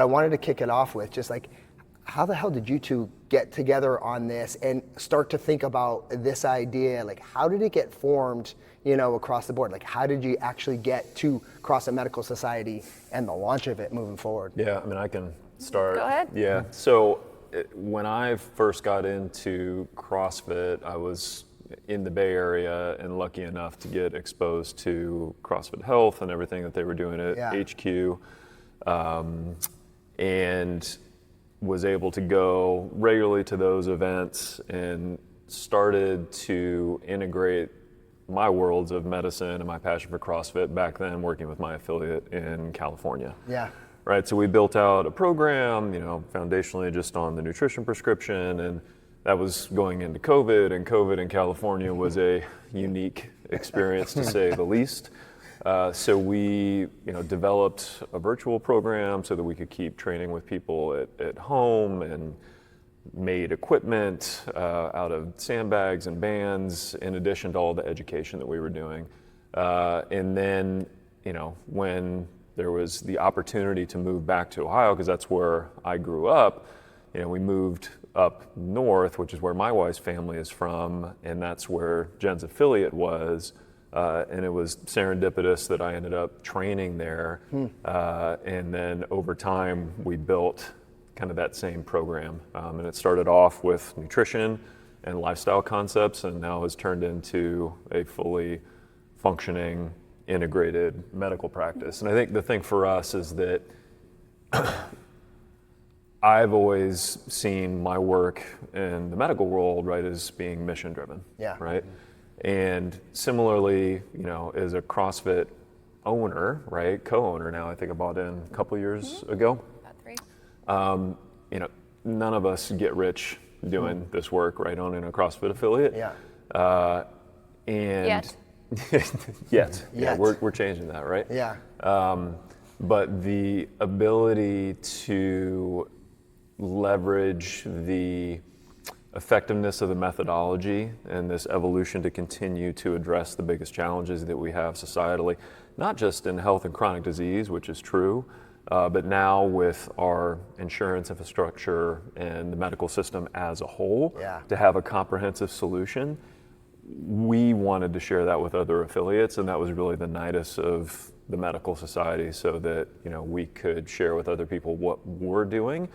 I wanted to kick it off with just like, how the hell did you two get together on this and start to think about this idea? Like, how did it get formed, across the board? Like, how did you actually get to CrossFit Medical Society and the launch of it moving forward? Yeah, I mean, I can start. Go ahead. Yeah, so when I first got into CrossFit, I was in the Bay Area and lucky enough to get exposed to CrossFit Health and everything that they were doing at HQ. And was able to go regularly to those events and started to integrate my worlds of medicine and my passion for CrossFit back then, working with my affiliate in California. Yeah. Right, so we built out a program, foundationally just on the nutrition prescription, and that was going into COVID, and COVID in California was a unique experience to say the least. So we, developed a virtual program so that we could keep training with people at home, and made equipment out of sandbags and bands, in addition to all the education that we were doing. And then, when there was the opportunity to move back to Ohio, because that's where I grew up, we moved up north, which is where my wife's family is from, and that's where Jen's affiliate was. And it was serendipitous that I ended up training there. And then over time, we built kind of that same program. And it started off with nutrition and lifestyle concepts, and now has turned into a fully functioning, integrated medical practice. And I think the thing for us is that I've always seen my work in the medical world, right, as being mission driven, right? And similarly, as a CrossFit owner, right, co-owner now, I think I bought in a couple years ago. About 3. None of us get rich doing this work, right, owning a CrossFit affiliate. And yet. Yeah, we're changing that, right? Yeah. But the ability to leverage the effectiveness of the methodology and this evolution to continue to address the biggest challenges that we have societally, not just in health and chronic disease, which is true, but now with our insurance infrastructure and the medical system as a whole, to have a comprehensive solution. We wanted to share that with other affiliates, and that was really the nidus of the medical society, so that we could share with other people what we're doing,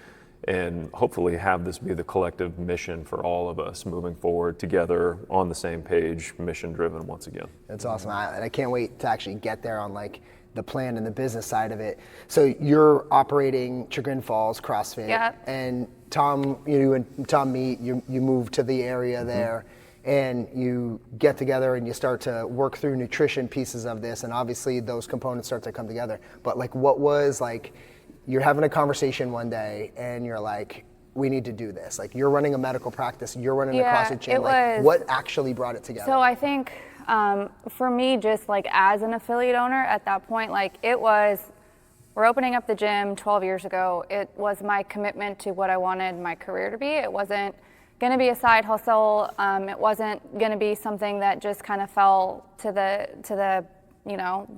and hopefully have this be the collective mission for all of us moving forward together on the same page, mission driven once again. That's awesome. I can't wait to actually get there on like the plan and the business side of it. So you're operating Chagrin Falls CrossFit, and Tom, you and Tom meet, you move to the area there, and you get together and you start to work through nutrition pieces of this, and obviously those components start to come together. But like, what was like, you're having a conversation one day and you're like, we need to do this. Like, you're running a medical practice, you're running a CrossFit gym. Like, what actually brought it together? So I think for me, just like as an affiliate owner at that point, like it was, we're opening up the gym 12 years ago. It was my commitment to what I wanted my career to be. It wasn't going to be a side hustle. It wasn't going to be something that just kind of fell to the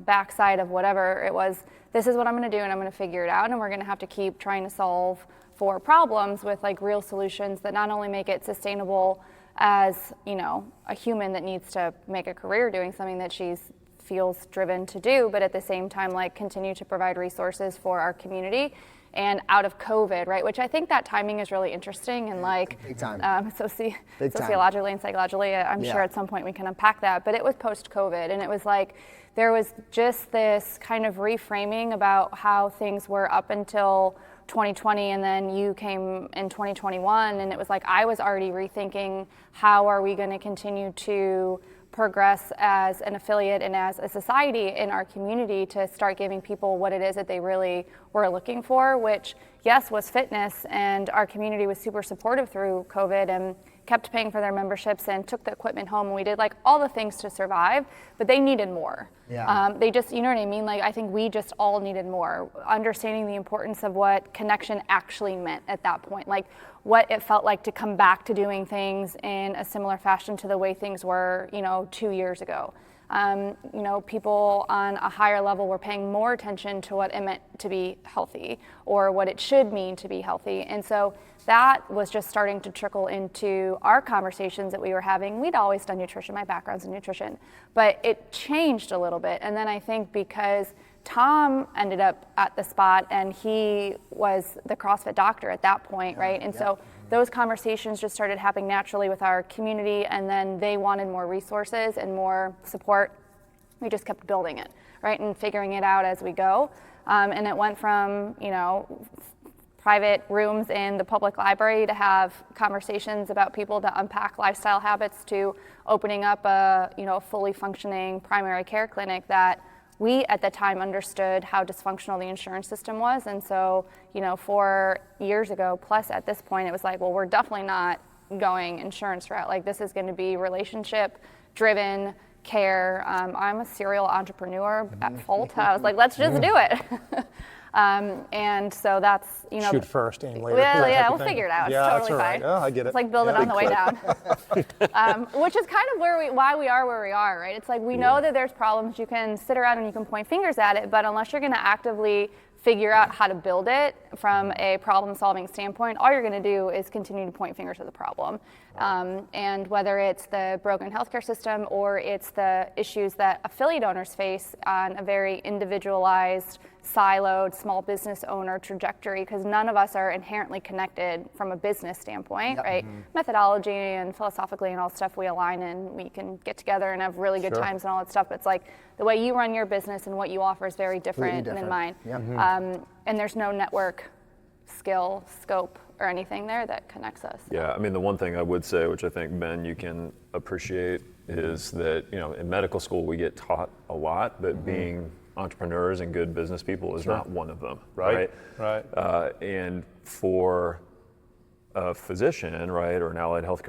backside of whatever. It was, this is what I'm going to do, and I'm going to figure it out, and we're going to have to keep trying to solve for problems with like real solutions that not only make it sustainable as a human that needs to make a career doing something that she feels driven to do, but at the same time like continue to provide resources for our community and out of COVID, right? Which I think that timing is really interesting, and like sociologically and psychologically, I'm sure at some point we can unpack that, but it was post-COVID, and it was like there was just this kind of reframing about how things were up until 2020, and then you came in 2021, and it was like I was already rethinking how are we going to continue to progress as an affiliate and as a society in our community to start giving people what it is that they really were looking for, which yes was fitness, and our community was super supportive through COVID and kept paying for their memberships and took the equipment home, and we did like all the things to survive, but they needed more. They just, you know what I mean? Like I think we just all needed more, understanding the importance of what connection actually meant at that point, like what it felt like to come back to doing things in a similar fashion to the way things were, 2 years ago. People on a higher level were paying more attention to what it meant to be healthy or what it should mean to be healthy. And so that was just starting to trickle into our conversations that we were having. We'd always done nutrition, my background's in nutrition, but it changed a little bit. And then I think because Tom ended up at the spot and he was the CrossFit doctor at that point, right? And so those conversations just started happening naturally with our community, and then they wanted more resources and more support. We just kept building it, right? And figuring it out as we go. And it went from, private rooms in the public library to have conversations about people to unpack lifestyle habits to opening up a fully functioning primary care clinic that we at the time understood how dysfunctional the insurance system was. And so 4 years ago plus at this point, it was like, well, we're definitely not going insurance route. Like, this is going to be relationship driven care. I'm a serial entrepreneur at fault. I was like, let's just do it. And so that's, shoot first, aim later. Yeah, we'll figure it out. Yeah, it's totally that's all right. fine. Oh, I get it. It's like build it on the way down. Which is kind of why we are where we are, right? It's like we know that there's problems. You can sit around and you can point fingers at it, but unless you're going to actively figure out how to build it from a problem-solving standpoint, all you're going to do is continue to point fingers at the problem. And whether it's the broken healthcare system or it's the issues that affiliate owners face on a very individualized, siloed small business owner trajectory, because none of us are inherently connected from a business standpoint, right? Methodology and philosophically and all stuff we align in. We can get together and have really good times and all that stuff, but it's like the way you run your business and what you offer is very different than mine. And there's no network, skill, scope, or anything there that connects us. Yeah, I mean, the one thing I would say, which I think, Ben, you can appreciate, is that, in medical school we get taught a lot, but being entrepreneurs and good business people is not one of them, right? And for a physician, right, or an allied health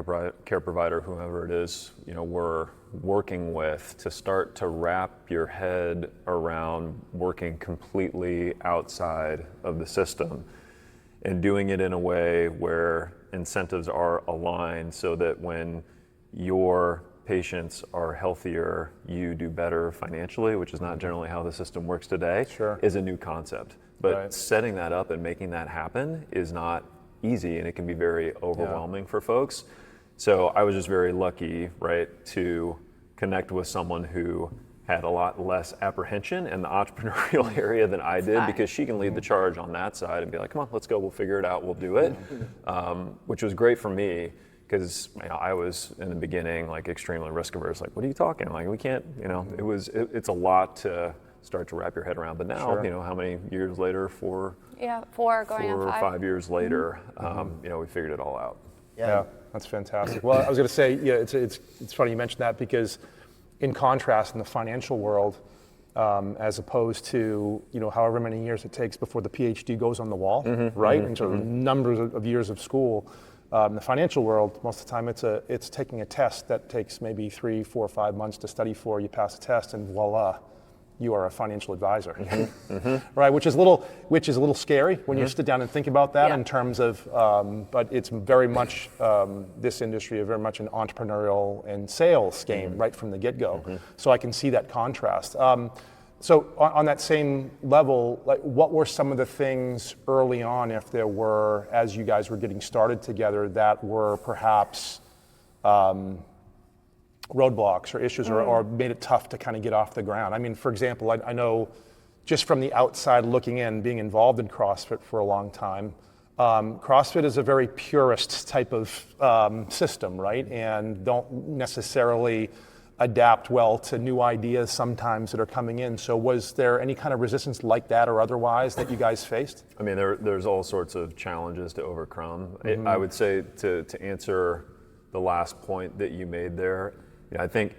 care provider, whoever it is, we're working with, to start to wrap your head around working completely outside of the system and doing it in a way where incentives are aligned so that when your patients are healthier, you do better financially, which is not generally how the system works today, is a new concept. But setting that up and making that happen is not easy, and it can be very overwhelming for folks. So I was just very lucky, right, to connect with someone who had a lot less apprehension in the entrepreneurial area than I did, because she can lead the charge on that side and be like, come on, let's go, we'll figure it out, we'll do it, which was great for me. Because I was in the beginning like extremely risk averse. Like, what are you talking? Like, we can't. It's a lot to start to wrap your head around. But now, how many years later? 4 going on 5. 5 years later, we figured it all out. Yeah, that's fantastic. Well, I was going to say, it's funny you mentioned that, because in contrast, in the financial world, as opposed to however many years it takes before the PhD goes on the wall, right? And sort of numbers of years of school. In the financial world, most of the time it's taking a test that takes maybe 3, 4, 5 months to study for. You pass the test, and voila, you are a financial advisor, right? Which is a little scary when you sit down and think about that in terms of. But it's very much this industry is very much an entrepreneurial and sales game right from the get-go. So I can see that contrast. So on that same level, like, what were some of the things early on, if there were, as you guys were getting started together, that were perhaps roadblocks or issues or made it tough to kind of get off the ground? I mean, for example, I know just from the outside looking in, being involved in CrossFit for a long time, CrossFit is a very purist type of system, right? And don't necessarily adapt well to new ideas sometimes that are coming in. So was there any kind of resistance like that or otherwise that you guys faced? I mean, there's all sorts of challenges to overcome. I would say to answer the last point that you made there, I think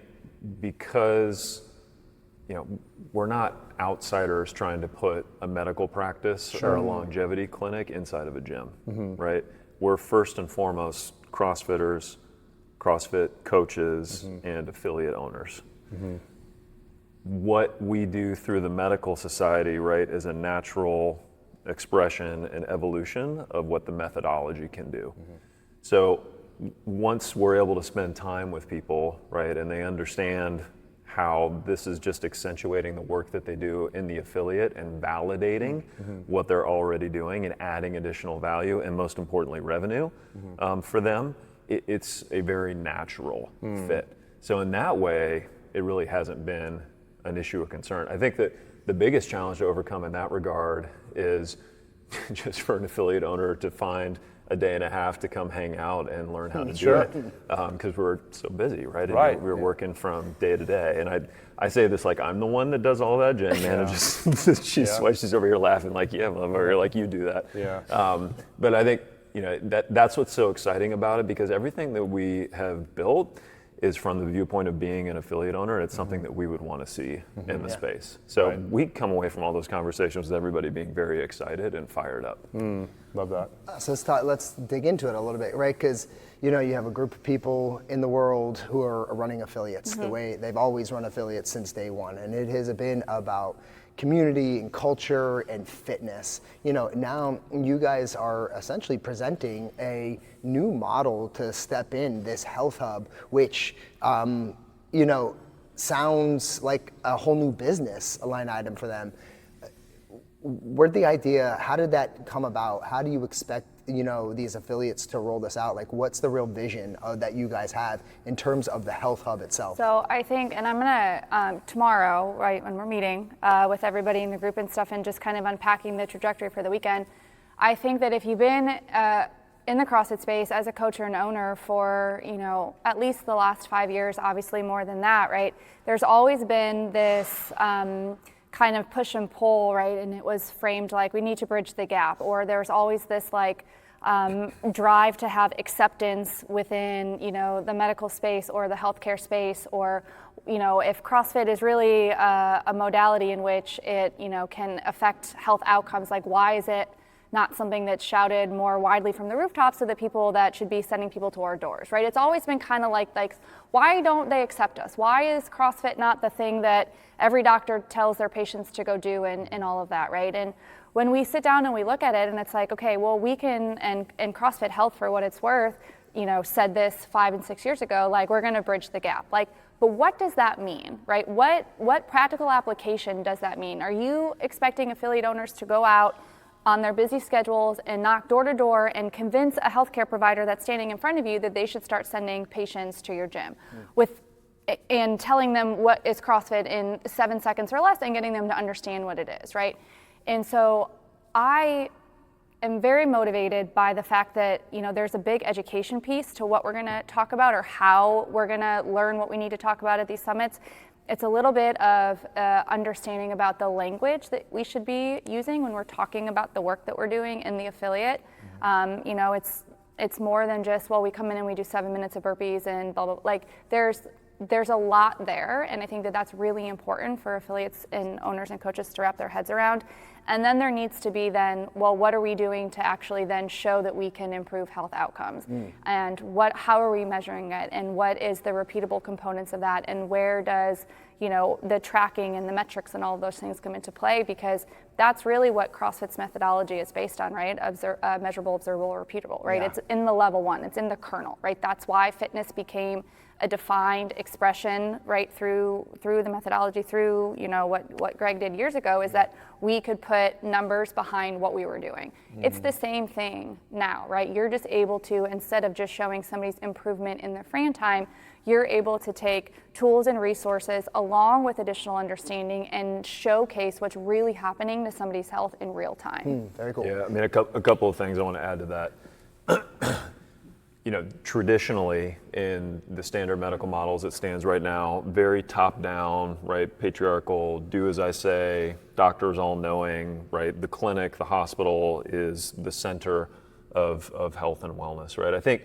because we're not outsiders trying to put a medical practice or a longevity clinic inside of a gym, right? We're first and foremost CrossFitters, CrossFit coaches, and affiliate owners. What we do through the medical society, right, is a natural expression and evolution of what the methodology can do. So once we're able to spend time with people, right, and they understand how this is just accentuating the work that they do in the affiliate and validating what they're already doing and adding additional value and most importantly revenue for them, it's a very natural fit. So in that way, it really hasn't been an issue of concern. I think that the biggest challenge to overcome in that regard is just for an affiliate owner to find a day and a half to come hang out and learn how to do it, because we're so busy, right? And we're working from day to day. And I say this like I'm the one that does all that. Jenn manages. She's over here laughing like, yeah, I'm over here like you do that. But I think that's what's so exciting about it, because everything that we have built is from the viewpoint of being an affiliate owner, and it's something that we would want to see in the space. So we come away from all those conversations with everybody being very excited and fired up. Love that. So let's dig into it a little bit, right? Because you have a group of people in the world who are running affiliates the way they've always run affiliates since day one, and it has been about community and culture and fitness. Now you guys are essentially presenting a new model to step in this health hub, which sounds like a whole new business, a line item for them. Where'd the idea, how did that come about? How do you expect these affiliates to roll this out? Like, what's the real vision that you guys have in terms of the health hub itself? So I think, and I'm gonna tomorrow, right, when we're meeting with everybody in the group and stuff and just kind of unpacking the trajectory for the weekend, I think that if you've been in the CrossFit space as a coach or an owner for, at least the last 5 years, obviously more than that, right, there's always been this kind of push and pull, right, and it was framed like we need to bridge the gap, or there's always this like drive to have acceptance within, the medical space or the healthcare space, or, if CrossFit is really a modality in which it, can affect health outcomes, like why is it not something that's shouted more widely from the rooftops to the people that should be sending people to our doors, right? It's always been kind of like why don't they accept us? Why is CrossFit not the thing that every doctor tells their patients to go do and all of that, right? And when we sit down and we look at it and it's like, okay, well, we can, and CrossFit Health, for what it's worth, said this 5 and 6 years ago, like we're gonna bridge the gap. Like, but what does that mean, right? What practical application does that mean? Are you expecting affiliate owners to go out on their busy schedules and knock door to door and convince a healthcare provider that's standing in front of you that they should start sending patients to your gym and telling them what is CrossFit in 7 seconds or less and getting them to understand what it is, right? And so I am very motivated by the fact that, there's a big education piece to what we're gonna talk about or how we're gonna learn what we need to talk about at these summits. It's a little bit of understanding about the language that we should be using when we're talking about the work that we're doing in the affiliate. It's more than just, well, we come in and we do 7 minutes of burpees and blah, blah, blah. Like there's a lot there, and I think that that's really important for affiliates and owners and coaches to wrap their heads around. And then there needs to be then, well, what are we doing to actually then show that we can improve health outcomes? And how are we measuring it? And what is the repeatable components of that? And where does, the tracking and the metrics and all of those things come into play? Because that's really what CrossFit's methodology is based on, right? Measurable, observable, repeatable, right? Yeah. It's in the level one, it's in the kernel, right? That's why fitness became a defined expression right through the methodology, through what Greg did years ago, is that we could put numbers behind what we were doing. It's the same thing now, right? You're just able to, instead of just showing somebody's improvement in their Fran time, you're able to take tools and resources along with additional understanding and showcase what's really happening to somebody's health in real time. Very cool. Yeah, I mean, a couple of things I want to add to that. Traditionally in the standard medical models it stands right now, very top down, right? Patriarchal, do as I say, doctors all knowing, right? The clinic, the hospital is the center of health and wellness, right? I think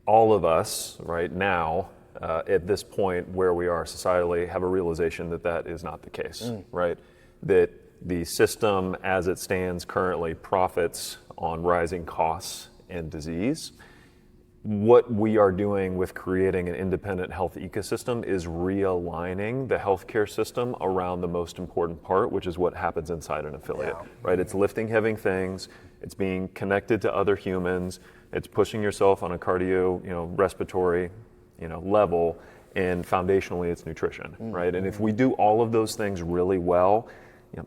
all of us right now, at this point where we are societally, have a realization that that is not the case, right? That the system as it stands currently profits on rising costs and disease. What we are doing with creating an independent health ecosystem is realigning the healthcare system around the most important part, which is what happens inside an affiliate, right? It's lifting heavy things, it's being connected to other humans, it's pushing yourself on a cardio, respiratory, level, And foundationally, it's nutrition, right? And if we do all of those things really well,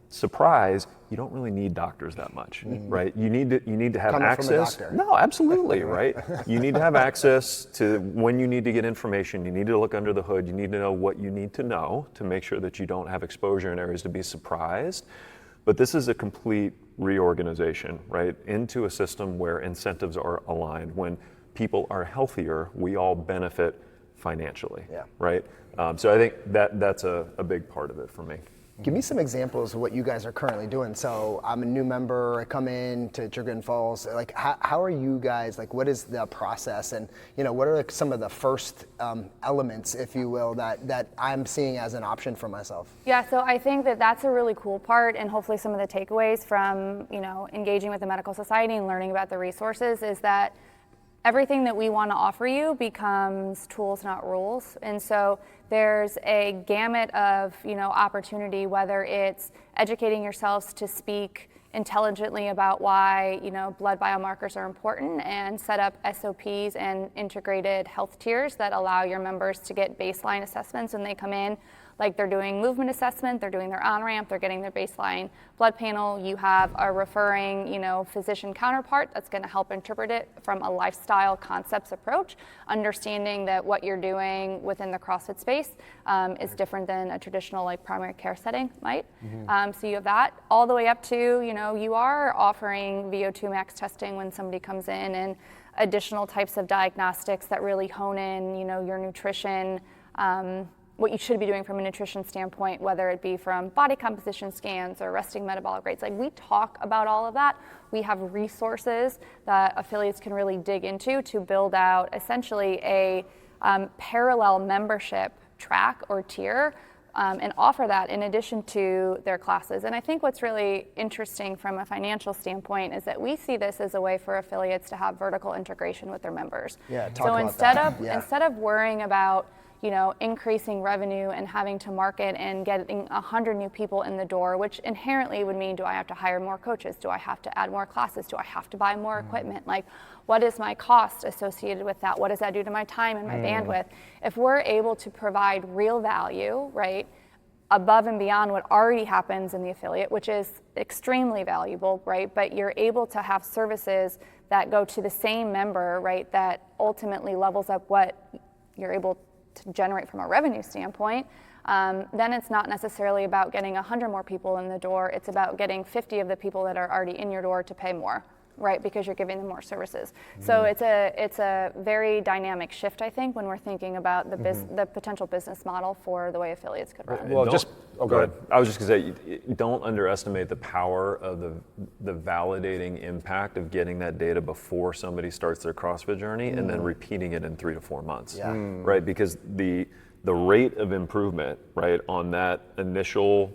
surprise, you don't really need doctors that much, right? You need to have Coming access. from a doctor. No, absolutely, right? You need to have access to when you need to get information. You need to look under the hood. You need to know what you need to know to make sure that you don't have exposure in areas to be surprised. But this is a complete reorganization, right? Into a system where incentives are aligned. When people are healthier, we all benefit financially, right? So I think that's a big part of it for me. Give me some examples of what you guys are currently doing. So I'm a new member, I come in to Chagrin Falls. Like, how are you guys, like, what is the process? And, what are some of the first elements, if you will, that I'm seeing as an option for myself? Yeah, so I think that's a really cool part, and hopefully some of the takeaways from, engaging with the medical society and learning about the resources is that everything that we want to offer you becomes tools, not rules. And so there's a gamut of, opportunity, whether it's educating yourselves to speak intelligently about why, blood biomarkers are important and set up SOPs and integrated health tiers that allow your members to get baseline assessments when they come in. Like they're doing movement assessment, they're doing their on-ramp, they're getting their baseline blood panel. You have a referring, physician counterpart that's going to help interpret it from a lifestyle concepts approach, understanding that what you're doing within the CrossFit space is different than a traditional primary care setting might. So you have that all the way up to, you are offering VO2 max testing when somebody comes in and additional types of diagnostics that really hone in, your nutrition, what you should be doing from a nutrition standpoint, whether it be from body composition scans or resting metabolic rates. Like, we talk about all of that. We have resources that affiliates can really dig into to build out essentially a parallel membership track or tier and offer that in addition to their classes. And I think what's really interesting from a financial standpoint is that we see this as a way for affiliates to have vertical integration with their members. Yeah, talk so about instead of worrying about increasing revenue and having to market and getting 100 new people in the door, which inherently would mean, do I have to hire more coaches? Do I have to add more classes? Do I have to buy more equipment? Like, what is my cost associated with that? What does that do to my time and my bandwidth? If we're able to provide real value, right, above and beyond what already happens in the affiliate, which is extremely valuable, right, but you're able to have services that go to the same member, right, that ultimately levels up what you're able to generate from a revenue standpoint, then it's not necessarily about getting 100 more people in the door. It's about getting 50 of the people that are already in your door to pay more, right? Because you're giving them more services. So it's a very dynamic shift, I think, when we're thinking about the potential business model for the way affiliates could run. Well, go ahead. I was just going to say, don't underestimate the power of the validating impact of getting that data before somebody starts their CrossFit journey and then repeating it in 3 to 4 months, right? Because the rate of improvement, right, on that initial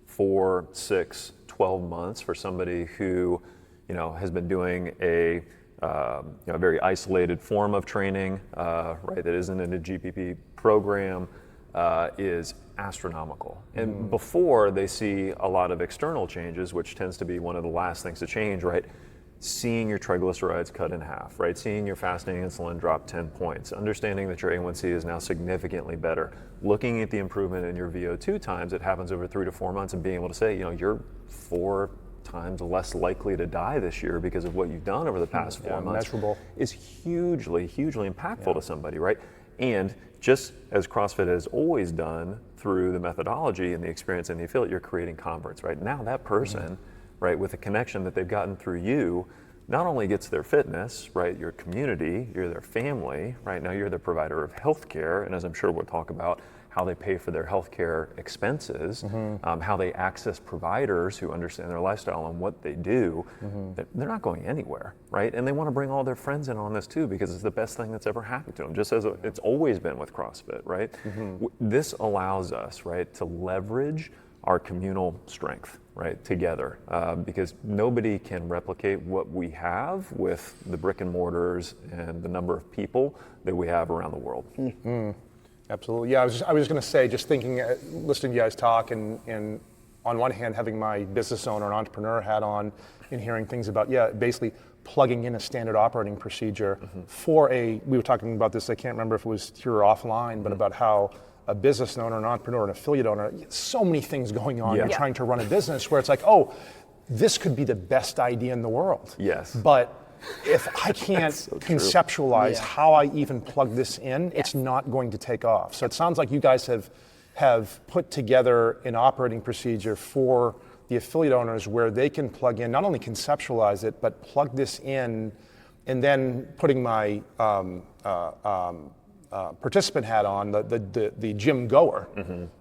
4, 6, 12 months for somebody who, has been doing a very isolated form of training, right, that isn't in a GPP program, is astronomical. And before they see a lot of external changes, which tends to be one of the last things to change, right? Seeing your triglycerides cut in half, right? Seeing your fasting insulin drop 10 points, understanding that your A1C is now significantly better, looking at the improvement in your VO2 times that happens over 3 to 4 months and being able to say, you're 4 times less likely to die this year because of what you've done over the past 4 months measurable. Is hugely, hugely impactful to somebody, right? And just as CrossFit has always done through the methodology and the experience in the affiliate, you're creating converts, right? Now that person, right, with a connection that they've gotten through you, not only gets their fitness, right, your community, you're their family, right? Now you're the provider of healthcare, and as I'm sure we'll talk about, how they pay for their healthcare expenses, how they access providers who understand their lifestyle and what they do. They're not going anywhere, right? And they want to bring all their friends in on this too, because it's the best thing that's ever happened to them, just as it's always been with CrossFit, right? This allows us, right, to leverage our communal strength, right, together, because nobody can replicate what we have with the brick and mortars and the number of people that we have around the world. Absolutely. Yeah, I was just going to say, just thinking, listening to you guys talk and on one hand, having my business owner and entrepreneur hat on and hearing things about, basically plugging in a standard operating procedure for we were talking about this, I can't remember if it was here or offline, but about how a business owner, an entrepreneur, an affiliate owner, so many things going on. You're trying to run a business where it's like, oh, this could be the best idea in the world. Yes. But if I can't conceptualize how I even plug this in, it's not going to take off. So it sounds like you guys have put together an operating procedure for the affiliate owners where they can plug in, not only conceptualize it, but plug this in, and then putting my participant hat on, the gym goer,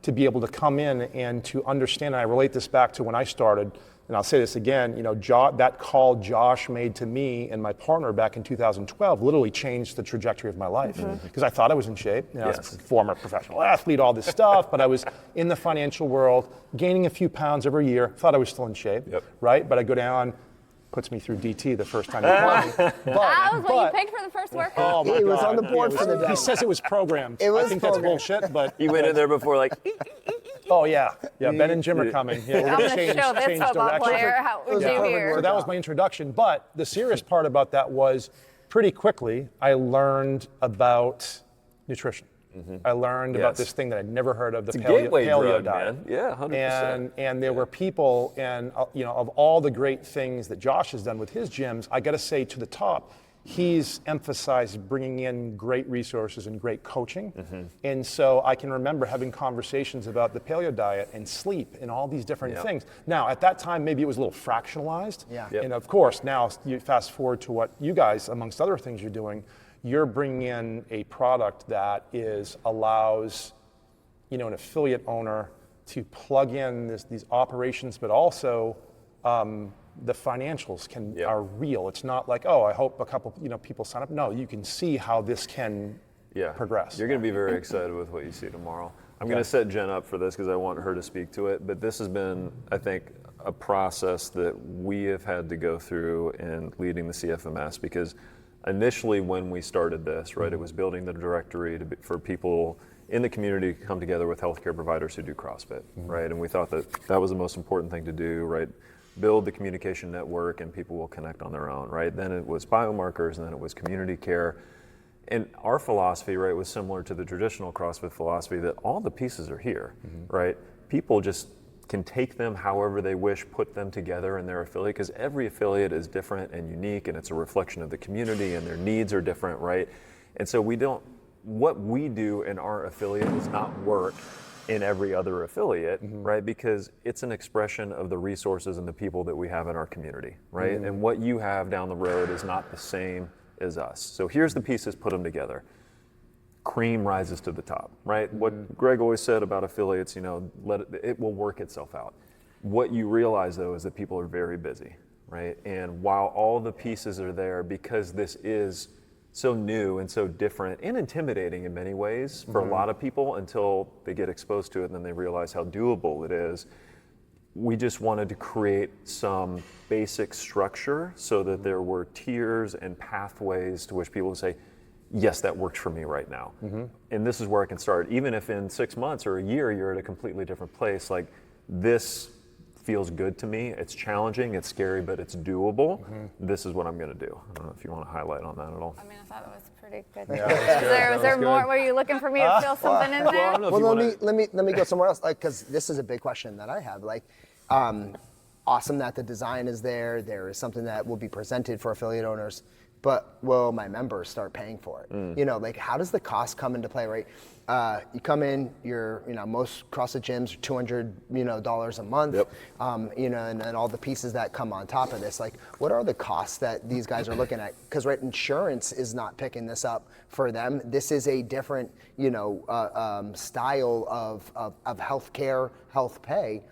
to be able to come in and to understand. And I relate this back to when I started, and I'll say this again, that call Josh made to me and my partner back in 2012 literally changed the trajectory of my life, because I thought I was in shape. I was a former professional athlete, all this stuff, but I was in the financial world, gaining a few pounds every year, thought I was still in shape, right? But I go down, puts me through DT the first time he called me. That was what you picked for the first workout? Oh my He was God. on the board for the day. He says it was programmed. It was I think programmed. that's bullshit, but You went in there before like, oh yeah, Ben and Jim are coming. Yeah, we're I'm gonna going to change show this football direction. player how we do here. So that was my introduction. But the serious part about that was pretty quickly I learned about nutrition. I learned about this thing that I'd never heard of, the gateway paleo drug, diet. man. Yeah, 100%. And there were people, and of all the great things that Josh has done with his gyms, I got to say to the top, he's emphasized bringing in great resources and great coaching. And so I can remember having conversations about the paleo diet and sleep and all these different things. Now, at that time, maybe it was a little fractionalized. And of course, now you fast forward to what you guys, amongst other things you're doing, you're bringing in a product that allows an affiliate owner to plug in these operations, but also the financials are real. It's not like, oh, I hope a couple people sign up. No, you can see how this can progress. You're going to be very excited with what you see tomorrow. I'm going to set Jenn up for this because I want her to speak to it, but this has been, I think, a process that we have had to go through in leading the CFMS, because initially when we started this, right, it was building the directory for people in the community to come together with healthcare providers who do CrossFit, right? And we thought that was the most important thing to do, right? Build the communication network and people will connect on their own, right? Then it was biomarkers, and then it was community care. And our philosophy, right, was similar to the traditional CrossFit philosophy, that all the pieces are here, right? People just can take them however they wish, put them together in their affiliate, because every affiliate is different and unique, and it's a reflection of the community, and their needs are different, right? And so what we do in our affiliate does not work in every other affiliate, right? Because it's an expression of the resources and the people that we have in our community, right? And what you have down the road is not the same as us. So here's the pieces, put them together. Cream rises to the top, right? What Greg always said about affiliates, it will work itself out. What you realize though is that people are very busy, right? And while all the pieces are there, because this is so new and so different and intimidating in many ways for a lot of people until they get exposed to it and then they realize how doable it is, we just wanted to create some basic structure so that there were tiers and pathways to which people would say, yes, that works for me right now. And this is where I can start. Even if in 6 months or a year you're at a completely different place, like this feels good to me. It's challenging, it's scary, but it's doable. This is what I'm gonna do. I don't know if you want to highlight on that at all. I mean, I thought it was pretty good. Was there more? Were you looking for me to fill something in there? Well, let me go somewhere else, because this is a big question that I have. Awesome that the design is there. There is something that will be presented for affiliate owners, but will my members start paying for it? How does the cost come into play, right? You come in, most CrossFit gyms are $200 a month, and then all the pieces that come on top of this. What are the costs that these guys are looking at? Because insurance is not picking this up for them. This is a different, style of healthcare, health pay.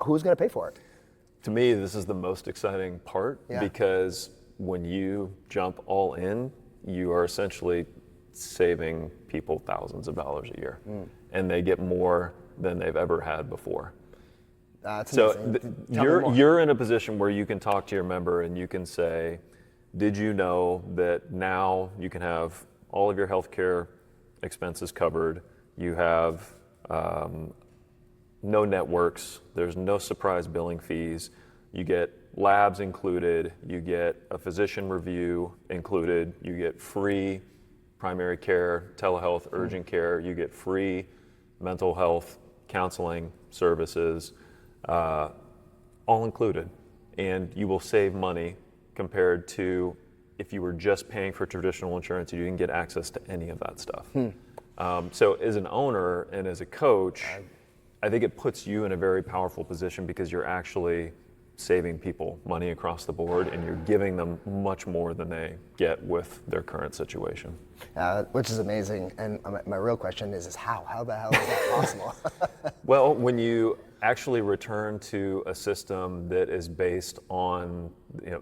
Who's going to pay for it? To me, this is the most exciting part because when you jump all in, you are essentially saving people thousands of dollars a year, and they get more than they've ever had before. So you're in a position where you can talk to your member and you can say, did you know that now you can have all of your healthcare expenses covered? You have no networks, there's no surprise billing fees, you get labs included, you get a physician review included, you get free primary care, telehealth, urgent care, you get free mental health, counseling services, all included. And you will save money compared to if you were just paying for traditional insurance and you didn't get access to any of that stuff. So as an owner and as a coach, I think it puts you in a very powerful position because you're actually saving people money across the board and you're giving them much more than they get with their current situation. Which is amazing. And my real question is how? How the hell is that possible? Well, when you actually return to a system that is based on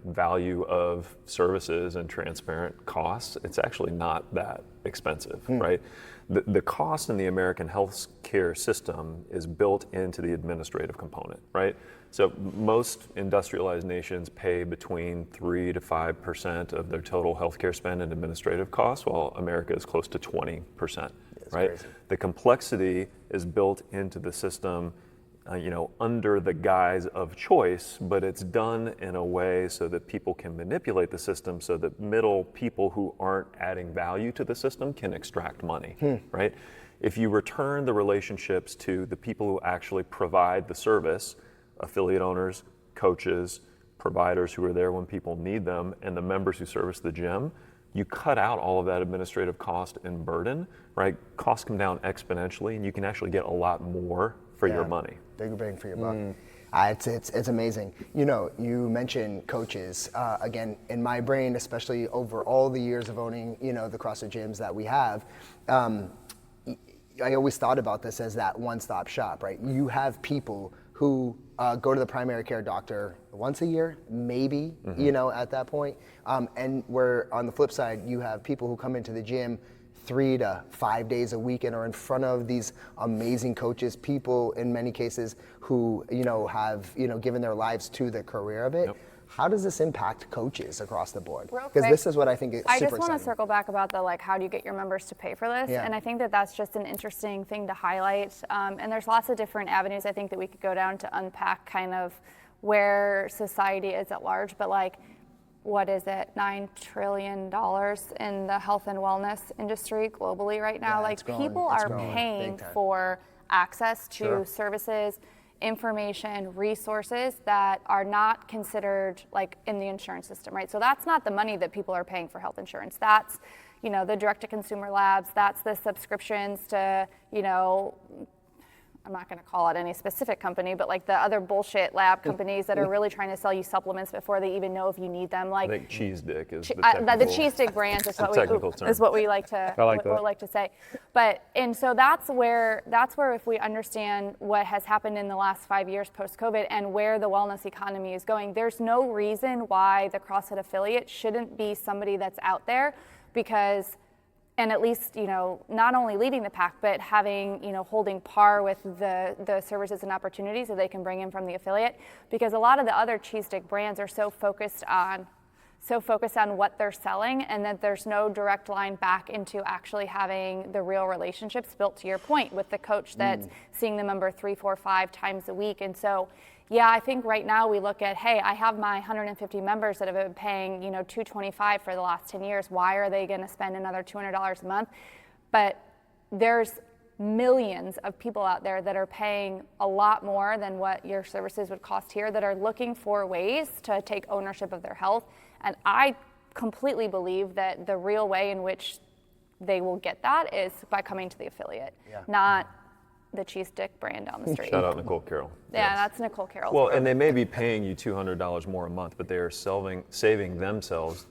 value of services and transparent costs, it's actually not that expensive, right? The cost in the American healthcare system is built into the administrative component, right? So most industrialized nations pay between 3 to 5% of their total healthcare spend in administrative costs, while America is close to 20%, right? Crazy. The complexity is built into the system under the guise of choice, but it's done in a way so that people can manipulate the system so that middle people who aren't adding value to the system can extract money, right? If you return the relationships to the people who actually provide the service, affiliate owners, coaches, providers who are there when people need them, and the members who service the gym, you cut out all of that administrative cost and burden, right? Costs come down exponentially and you can actually get a lot more for your money. Big bang for your buck. It's amazing. You mentioned coaches. Again, in my brain, especially over all the years of owning, the CrossFit gyms that we have, I always thought about this as that one-stop shop, right? You have people who go to the primary care doctor once a year, maybe, at that point. And where on the flip side, you have people who come into the gym 3 to 5 days a week and are in front of these amazing coaches, people in many cases who, have, given their lives to the career of it. Yep. How does this impact coaches across the board? Because this is what I think is super exciting. I just want to circle back about the how do you get your members to pay for this? Yeah. And I think that that's just an interesting thing to highlight. And there's lots of different avenues I think that we could go down to unpack kind of where society is at large. But what is it, $9 trillion in the health and wellness industry globally right now? People are paying for access to services, information, resources that are not considered in the insurance system, right? So that's not the money that people are paying for health insurance. That's, the direct-to-consumer labs, that's the subscriptions to, I'm not going to call it any specific company, but the other bullshit lab companies that are really trying to sell you supplements before they even know if you need them. I think Cheese Dick is the Cheese Dick brands is what we like to say. And so that's where if we understand what has happened in the last 5 years post-COVID and where the wellness economy is going, there's no reason why the CrossFit affiliate shouldn't be somebody that's out there because. And at least, not only leading the pack, but having, holding par with the services and opportunities that they can bring in from the affiliate. Because a lot of the other cheese stick brands are so focused on what they're selling and that there's no direct line back into actually having the real relationships built, to your point, with the coach that's seeing the member 3, 4, 5 times a week. And so, I think right now we look at, hey, I have my 150 members that have been paying, $225 for the last 10 years. Why are they going to spend another $200 a month? But there's millions of people out there that are paying a lot more than what your services would cost here that are looking for ways to take ownership of their health. And I completely believe that the real way in which they will get that is by coming to the affiliate, not the cheese stick brand down the street. Shout out Nicole Carroll. Yeah, that's Nicole Carroll. Well, and they may be paying you $200 more a month, but they are saving themselves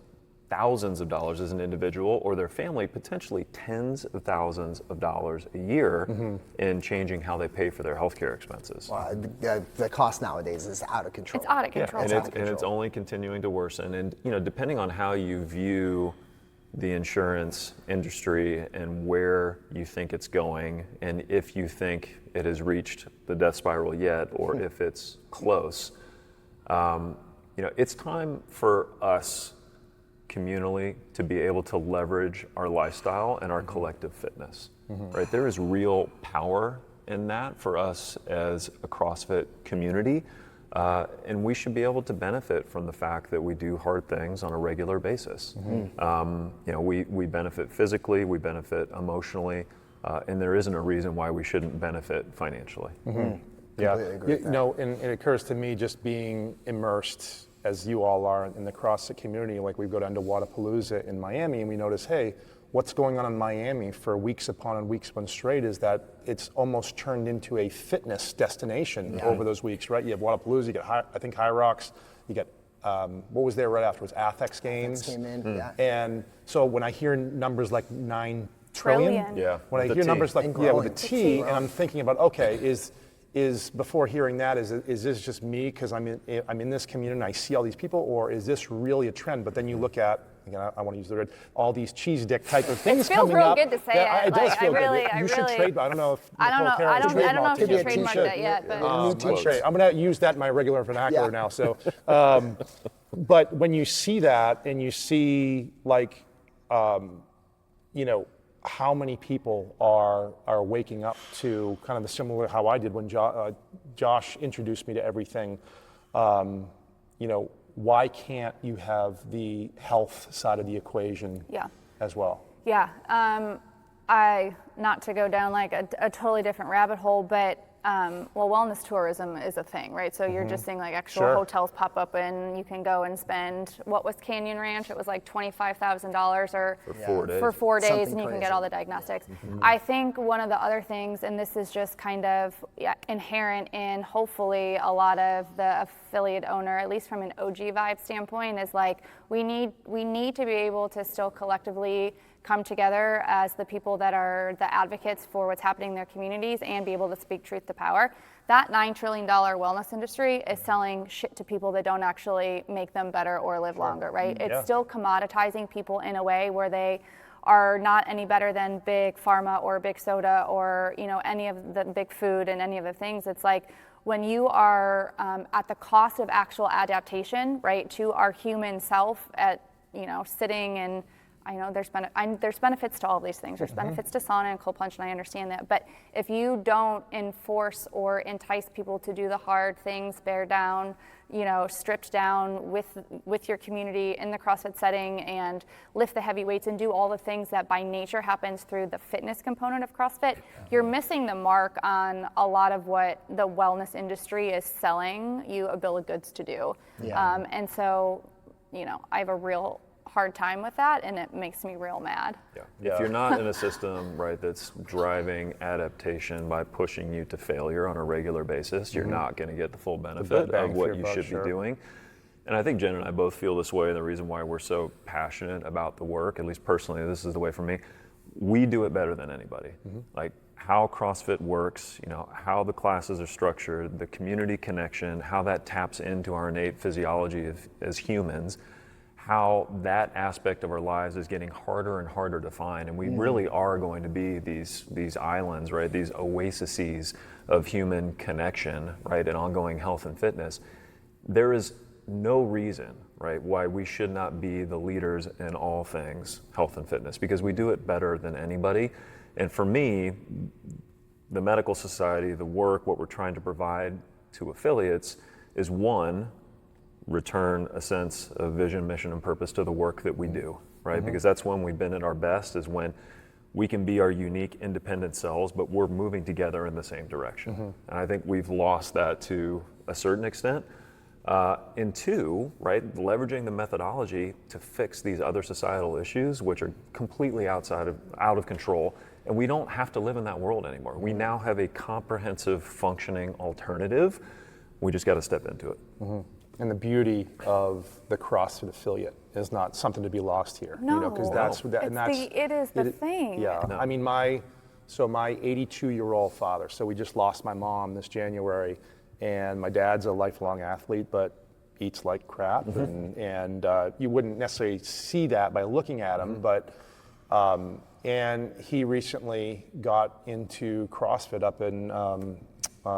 thousands of dollars as an individual, or their family potentially tens of thousands of dollars a year in changing how they pay for their healthcare expenses. Well, the cost nowadays is out of control. It's out of control. And it's only continuing to worsen. And depending on how you view the insurance industry and where you think it's going, and if you think it has reached the death spiral yet, or if it's close, it's time for us communally to be able to leverage our lifestyle and our collective fitness. Right? There is real power in that for us as a CrossFit community. And we should be able to benefit from the fact that we do hard things on a regular basis. We benefit physically, we benefit emotionally, and there isn't a reason why we shouldn't benefit financially. Yeah, and it occurs to me, just being immersed as you all are in the CrossFit community, like we go down to Wadapalooza in Miami and we notice, hey, what's going on in Miami for weeks upon straight is that it's almost turned into a fitness destination over those weeks, right? You have Wadapalooza, you get I think High Rocks, you get what was there right after? Was Athex Games. Came in, And so when I hear numbers like 9 trillion, when I hear numbers like with a T, and I'm thinking about, okay, is before hearing that, is this just me because I'm in this community and I see all these people, or is this really a trend? But then you look at, again, I want to use the word, all these cheese dick type of things coming up. It feels real good to say it. It does feel good. You should trade. I don't know if I don't know if you trademarked that yet, but new t-shirt. I'm going to use that in my regular vernacular now. So, but when you see that and you see like, how many people are waking up to kind of the similar how I did when Josh introduced me to everything. Why can't you have the health side of the equation as well? Yeah, not to go down like a totally different rabbit hole, but wellness tourism is a thing, right? So you're just seeing like actual hotels pop up and you can go and spend, what was Canyon Ranch? It was like $25,000 for 4 days Something and you can crazy. get all the diagnostics. I think one of the other things, and this is just kind of inherent in hopefully a lot of the affiliate owner, at least from an OG vibe standpoint, is like we need to be able to still collectively come together as the people that are the advocates for what's happening in their communities and be able to speak truth to power. That $9 trillion wellness industry is selling shit to people that don't actually make them better or live longer, right? It's still commoditizing people in a way where they are not any better than big pharma or big soda or any of the big food and any of the things. It's like when you are at the cost of actual adaptation, right, to our human self at sitting and I know there's benefits to all of these things. There's benefits to sauna and cold plunge, and I understand that. But if you don't enforce or entice people to do the hard things, bear down, stripped down with your community in the CrossFit setting and lift the heavy weights and do all the things that by nature happens through the fitness component of CrossFit, you're missing the mark on a lot of what the wellness industry is selling you a bill of goods to do. And so, I have a real hard time with that, and it makes me real mad. If you're not in a system, right, that's driving adaptation by pushing you to failure on a regular basis, you're not going to get the full benefit of what you should be doing. And I think Jenn and I both feel this way, and the reason why we're so passionate about the work, at least personally, this is the way for me, we do it better than anybody. Like how CrossFit works, how the classes are structured, the community connection, how that taps into our innate physiology as humans, how that aspect of our lives is getting harder and harder to find, and we really are going to be these islands, right? These oases of human connection, right, and ongoing health and fitness. There is no reason, right, why we should not be the leaders in all things health and fitness, because we do it better than anybody. And for me, the medical society, the work, what we're trying to provide to affiliates is one, return a sense of vision, mission, and purpose to the work that we do, right? Because that's when we've been at our best, is when we can be our unique independent selves, but we're moving together in the same direction. And I think we've lost that to a certain extent. And two, right, leveraging the methodology to fix these other societal issues, which are completely out of control. And we don't have to live in that world anymore. We now have a comprehensive, functioning alternative. We just got to step into it. And the beauty of the CrossFit affiliate is not something to be lost here. No, because it is the thing. Yeah, No. I mean, my 82-year-old father, so we just lost my mom this January, and my dad's a lifelong athlete, but eats like crap, and you wouldn't necessarily see that by looking at him, but, and he recently got into CrossFit up in,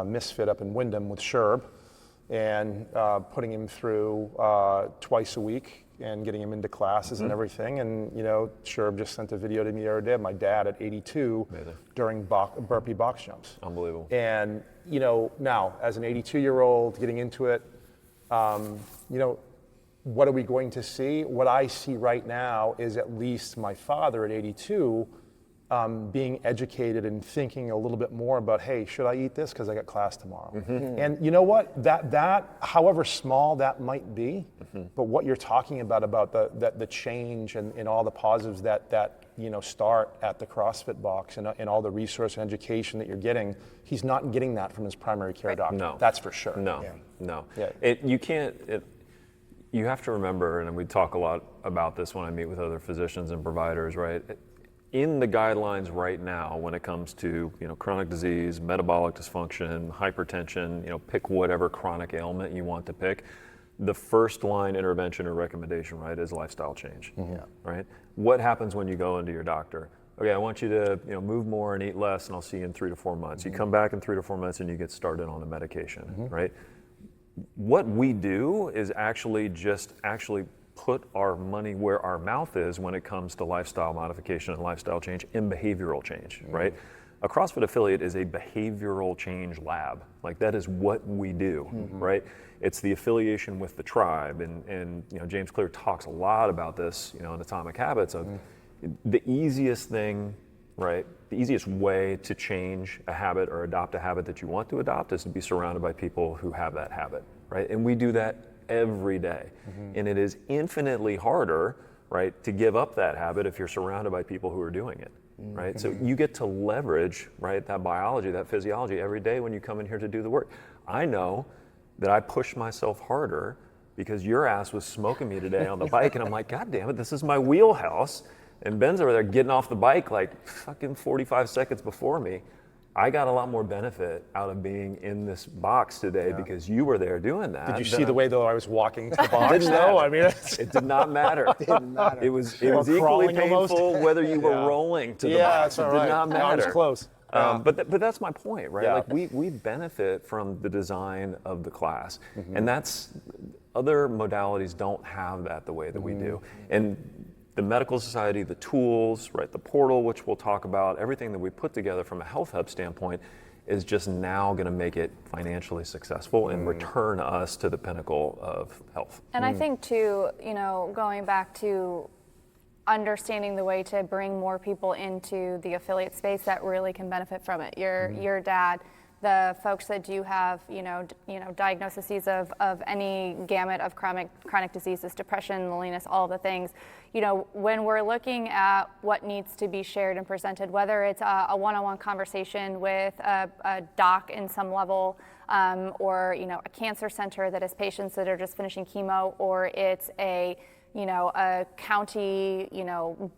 Misfit up in Wyndham with Sherb, and putting him through twice a week and getting him into classes and everything. And Sherb just sent a video to me the other day of my dad at 82 during burpee box jumps. Unbelievable. And now as an 82-year-old getting into it, what are we going to see? What I see right now is at least my father at 82 being educated and thinking a little bit more about, hey, should I eat this because I got class tomorrow? And you know what? That however small that might be, but what you're talking about the change and all the positives that start at the CrossFit box and all the resource and education that you're getting, he's not getting that from his primary care doctor. No. That's for sure. No. Yeah. You have to remember, and we talk a lot about this when I meet with other physicians and providers, right? In the guidelines right now, when it comes to chronic disease, metabolic dysfunction, hypertension, pick whatever chronic ailment you want to pick, the first line intervention or recommendation, right, is lifestyle change, right? What happens when you go into your doctor? Okay, I want you to move more and eat less, and I'll see you in 3 to 4 months. You come back in 3 to 4 months, and you get started on the medication, right? What we do is actually put our money where our mouth is when it comes to lifestyle modification and lifestyle change and behavioral change, right? A CrossFit affiliate is a behavioral change lab. Like, that is what we do, right? It's the affiliation with the tribe, and James Clear talks a lot about this, in Atomic Habits, of the easiest thing, right? The easiest way to change a habit or adopt a habit that you want to adopt is to be surrounded by people who have that habit, right? And we do that every day. And it is infinitely harder, right, to give up that habit if you're surrounded by people who are doing it, right? So you get to leverage, right, that biology, that physiology every day when you come in here to do the work. I know that I push myself harder because your ass was smoking me today on the bike, and I'm like, God damn it, this is my wheelhouse. And Ben's over there getting off the bike like fucking 45 seconds before me. I got a lot more benefit out of being in this box today because you were there doing that. Did you see the way though I was walking to the box? No, I mean, it did not matter. It was equally painful whether you were rolling to the box. That's all right. It did not matter. I was close. But that's my point, right? Yeah. Like we benefit from the design of the class, and that's other modalities don't have that the way that we do. And the medical society, the tools, right, the portal, which we'll talk about, everything that we put together from a health hub standpoint is just now going to make it financially successful and return us to the pinnacle of health. And I think too, going back to understanding the way to bring more people into the affiliate space that really can benefit from it. Your dad, the folks that do have, diagnoses of any gamut of chronic diseases, depression, loneliness, all the things. When we're looking at what needs to be shared and presented, whether it's a one-on-one conversation with a doc in some level, or a cancer center that has patients that are just finishing chemo, or it's a county,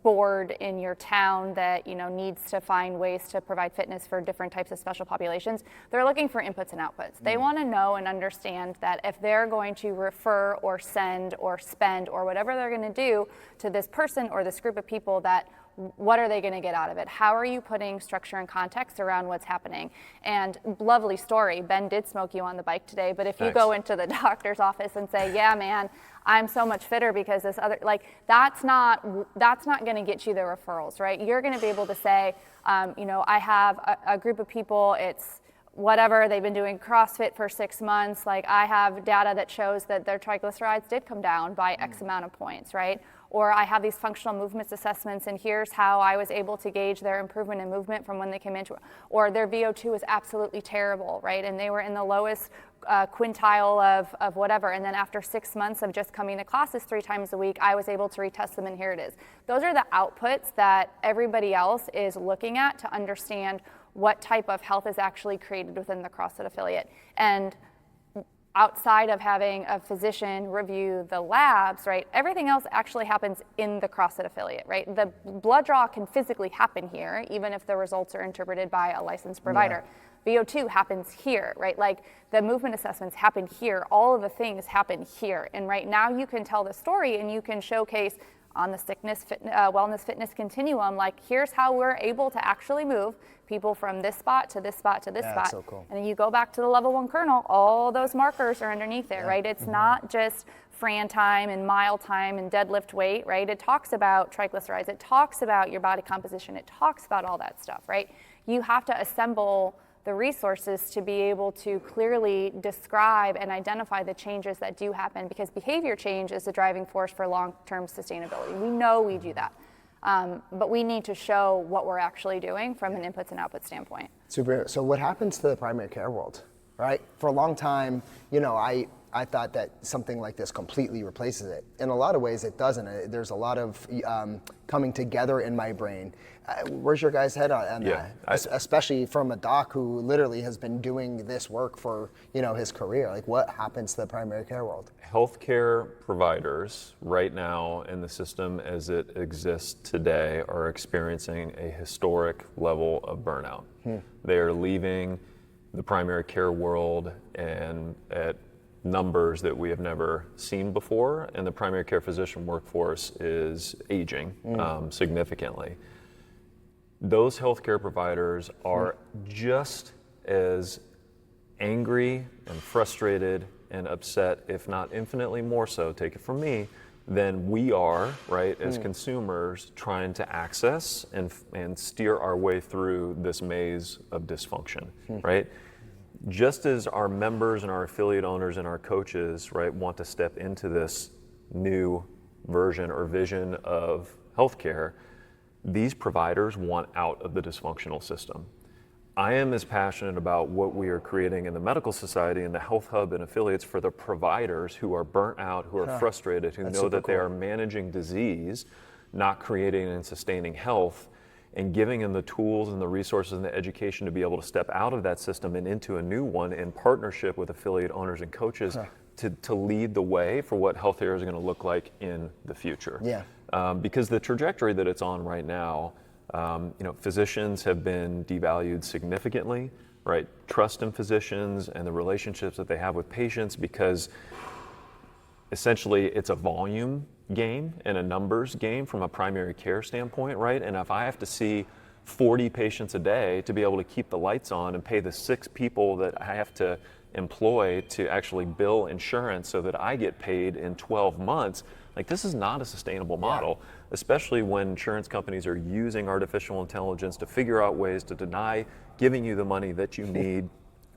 board in your town that, needs to find ways to provide fitness for different types of special populations. They're looking for inputs and outputs. They want to know and understand that if they're going to refer or send or spend or whatever they're going to do to this person or this group of people, that what are they going to get out of it? How are you putting structure and context around what's happening? And lovely story, Ben did smoke you on the bike today, but if you go into the doctor's office and say, yeah, man, I'm so much fitter because this other, that's not going to get you the referrals, right? You're going to be able to say, I have a group of people, it's whatever, they've been doing CrossFit for 6 months, I have data that shows that their triglycerides did come down by X amount of points, right? Or I have these functional movements assessments, and here's how I was able to gauge their improvement in movement from when they came into, or their VO2 was absolutely terrible, right? And they were in the lowest quintile of whatever. And then after 6 months of just coming to classes 3 times a week, I was able to retest them, and here it is. Those are the outputs that everybody else is looking at to understand what type of health is actually created within the CrossFit affiliate. And outside of having a physician review the labs, right, everything else actually happens in the CrossFit affiliate, right? The blood draw can physically happen here, even if the results are interpreted by a licensed provider. Yeah. VO2 happens here, right? The movement assessments happen here. All of the things happen here. And right now you can tell the story and you can showcase on the wellness fitness continuum, here's how we're able to actually move people from this spot to this spot to this spot. That's so cool. And then you go back to the level 1 kernel, all those markers are underneath there, right? It's not just Fran time and mile time and deadlift weight, right? It talks about triglycerides, it talks about your body composition, it talks about all that stuff, right? You have to assemble the resources to be able to clearly describe and identify the changes that do happen, because behavior change is the driving force for long-term sustainability. We know we do that. But we need to show what we're actually doing from an inputs and outputs standpoint. Super. So what happens to the primary care world, right? For a long time, I thought that something like this completely replaces it. In a lot of ways, it doesn't. There's a lot of coming together in my brain. Where's your guys' head on that? Especially from a doc who literally has been doing this work for his career. Like, what happens to the primary care world? Healthcare providers right now in the system as it exists today are experiencing a historic level of burnout. They are leaving the primary care world and at numbers that we have never seen before, and the primary care physician workforce is aging significantly. Those healthcare providers are just as angry and frustrated and upset, if not infinitely more so, take it from me, than we are, right, as consumers trying to access and steer our way through this maze of dysfunction, right? Just as our members and our affiliate owners and our coaches, right, want to step into this new version or vision of healthcare, these providers want out of the dysfunctional system. I am as passionate about what we are creating in the medical society and the health hub and affiliates for the providers who are burnt out, who are frustrated, who know that they are managing disease, not creating and sustaining health, and giving them the tools and the resources and the education to be able to step out of that system and into a new one in partnership with affiliate owners and coaches to lead the way for what healthcare is going to look like in the future. Because the trajectory that it's on right now, physicians have been devalued significantly, right? Trust in physicians and the relationships that they have with patients, because essentially it's a volume game and a numbers game from a primary care standpoint, right? And if I have to see 40 patients a day to be able to keep the lights on and pay the 6 people that I have to employ to actually bill insurance so that I get paid in 12 months, like, this is not a sustainable model, especially when insurance companies are using artificial intelligence to figure out ways to deny giving you the money that you need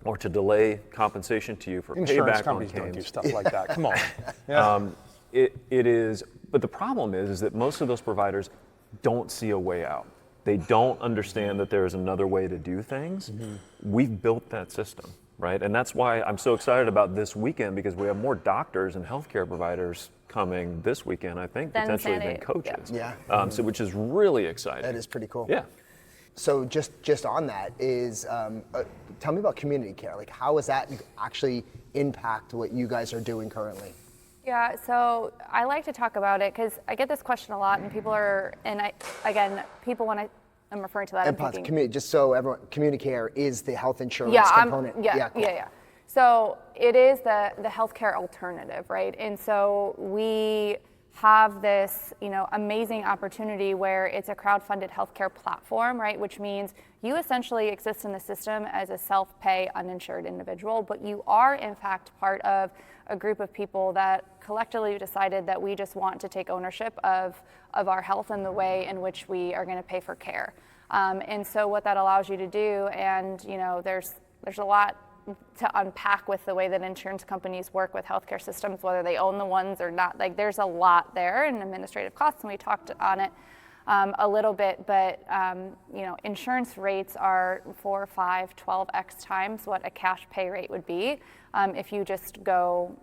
or to delay compensation to you for insurance payback companies on claims. don't do stuff like that. Come on. It is, but the problem is that most of those providers don't see a way out. They don't understand that there is another way to do things. We've built that system, right? And that's why I'm so excited about this weekend, because we have more doctors and healthcare providers coming this weekend, I think, potentially than coaches. So, which is really exciting. That is pretty cool. Yeah. So just on that is, tell me about community care. Like, how does that actually impact what you guys are doing currently? Yeah, so I like to talk about it because I get this question a lot, and people are, people when I'm referring to that, and I'm thinking, just so everyone, community care is the health insurance component. Cool. So it is the healthcare alternative, right? And so we have this, amazing opportunity where it's a crowdfunded healthcare platform, right? Which means you essentially exist in the system as a self-pay uninsured individual, but you are in fact part of a group of people that collectively decided that we just want to take ownership of our health and the way in which we are going to pay for care. And so what that allows you to do, and there's a lot to unpack with the way that insurance companies work with healthcare systems, whether they own the ones or not. Like, there's a lot there in administrative costs, and we talked on it a little bit, but insurance rates are 4, 5, 12x times what a cash pay rate would be if you just go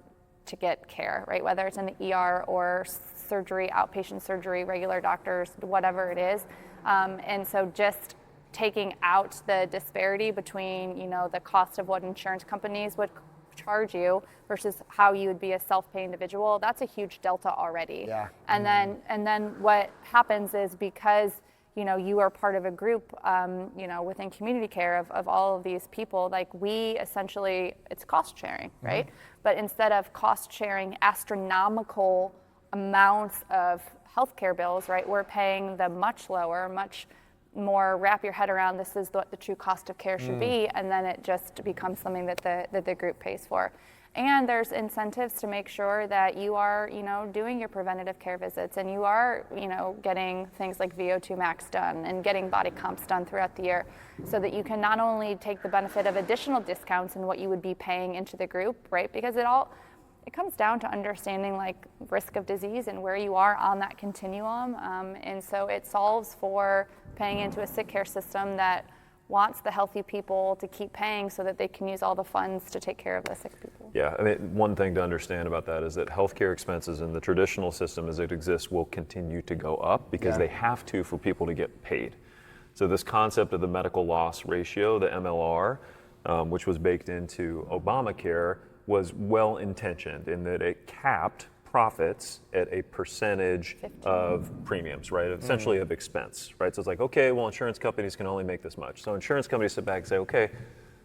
to get care, right? Whether it's in the ER or surgery, outpatient surgery, regular doctors, whatever it is. And so just taking out the disparity between, the cost of what insurance companies would charge you versus how you would be a self-pay individual, that's a huge delta already. And then what happens is, because you are part of a group, within community care of all of these people, like, we essentially, it's cost sharing, right? But instead of cost sharing astronomical amounts of healthcare bills, right, we're paying the much lower, much more wrap your head around, this is what the true cost of care should be, and then it just becomes something that the group pays for. And there's incentives to make sure that you are, doing your preventative care visits, and you are, getting things like VO2 max done and getting body comps done throughout the year, so that you can not only take the benefit of additional discounts in what you would be paying into the group, right? Because it comes down to understanding like risk of disease and where you are on that continuum. And so it solves for paying into a sick care system that wants the healthy people to keep paying so that they can use all the funds to take care of the sick people. Yeah, I mean, one thing to understand about that is that healthcare expenses in the traditional system as it exists will continue to go up because they have to for people to get paid. So this concept of the medical loss ratio, the MLR, which was baked into Obamacare, was well intentioned in that it capped profits at a percentage 15. of premiums, right? Essentially of expense, right? So it's like, okay, well, insurance companies can only make this much. So insurance companies sit back and say, okay,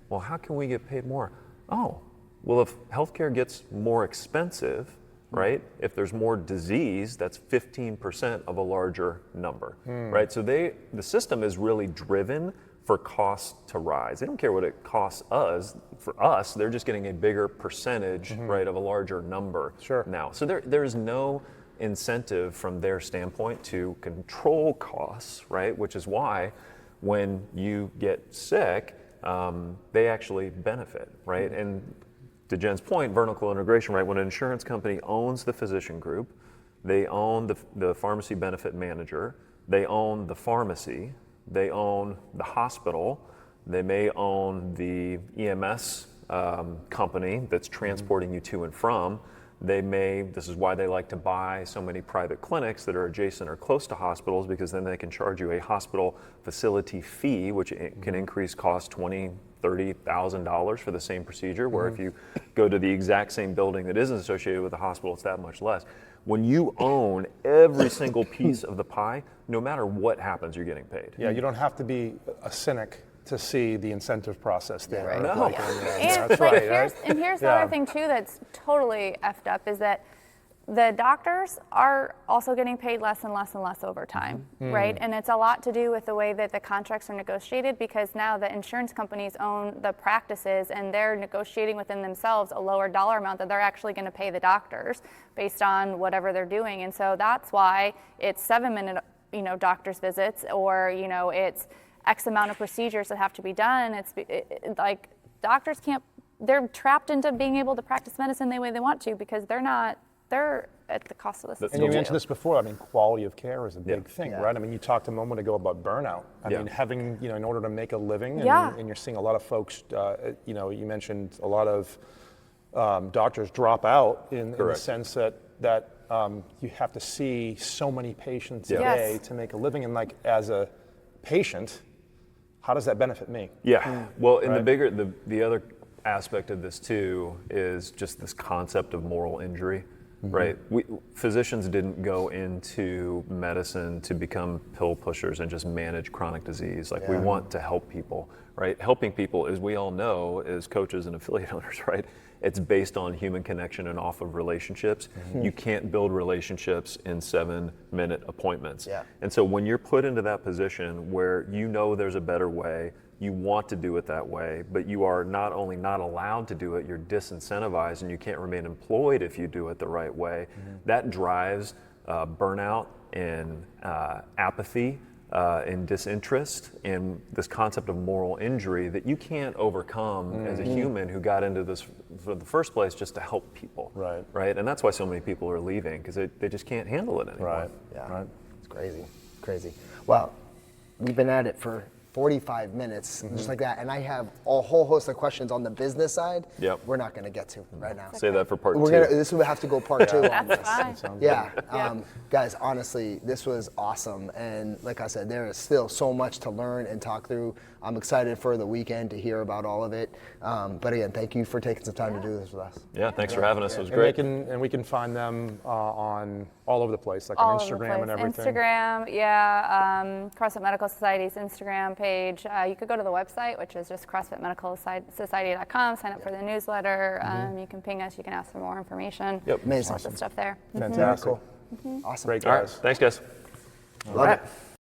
well, how can we get paid more? Oh, well, if healthcare gets more expensive, right? If there's more disease, that's 15% of a larger number, right? So the system is really driven for costs to rise. They don't care what it costs us. For us, they're just getting a bigger percentage, right, of a larger number now. So there is no incentive from their standpoint to control costs, right? Which is why when you get sick, they actually benefit, right? And to Jen's point, vertical integration, right? When an insurance company owns the physician group, they own the pharmacy benefit manager, they own the pharmacy, they own the hospital, they may own the EMS company that's transporting you to and from. This is why they like to buy so many private clinics that are adjacent or close to hospitals, because then they can charge you a hospital facility fee, which can increase cost $20,000, $30,000 for the same procedure, where if you go to the exact same building that isn't associated with the hospital, it's that much less. When you own every single piece of the pie, no matter what happens, you're getting paid. Yeah, you don't have to be a cynic to see the incentive process there. Right. No. And that's like, right. here's the other thing too that's totally effed up is that the doctors are also getting paid less and less and less over time, right? And it's a lot to do with the way that the contracts are negotiated, because now the insurance companies own the practices and they're negotiating within themselves a lower dollar amount that they're actually going to pay the doctors based on whatever they're doing. And so that's why it's 7-minute, doctor's visits, or, it's X amount of procedures that have to be done. Like doctors they're trapped into being able to practice medicine the way they want to, because they're at the cost of the system. And you mentioned this before, I mean, quality of care is a big thing, right? I mean, you talked a moment ago about burnout. I mean, having, in order to make a living, and you're seeing a lot of folks, you mentioned a lot of doctors drop out in the sense that you have to see so many patients a day to make a living. And like, as a patient, how does that benefit me? Yeah, well, and the other aspect of this too is just this concept of moral injury. Right, physicians didn't go into medicine to become pill pushers and just manage chronic disease. Like we want to help people, right? Helping people, as we all know, as coaches and affiliate owners, right? It's based on human connection and off of relationships. You can't build relationships in 7-minute appointments. And so when you're put into that position where there's a better way, you want to do it that way, but you are not only not allowed to do it, you're disincentivized, and you can't remain employed if you do it the right way. That drives burnout and apathy and disinterest, and this concept of moral injury that you can't overcome as a human who got into this for the first place just to help people. Right? And that's why so many people are leaving, because they just can't handle it anymore. It's crazy. Well, we've been at it for 45 minutes, just like that. And I have a whole host of questions on the business side we're not going to get to right now. Say that for part 2. This will have to go part 2 on this. That's fine. Guys, honestly, this was awesome. And like I said, there is still so much to learn and talk through. I'm excited for the weekend to hear about all of it. But again, thank you for taking some time to do this with us. Yeah, thanks for having us. It was great. And we can find them on all over the place, like on Instagram and everything. Instagram, CrossFit Medical Society's Instagram page. You could go to the website, which is just CrossFitMedicalSociety.com. Sign up for the newsletter. You can ping us. You can ask for more information. Amazing. Lots of stuff there. Fantastic. Awesome. Great, All right, guys. thanks, guys. Love it.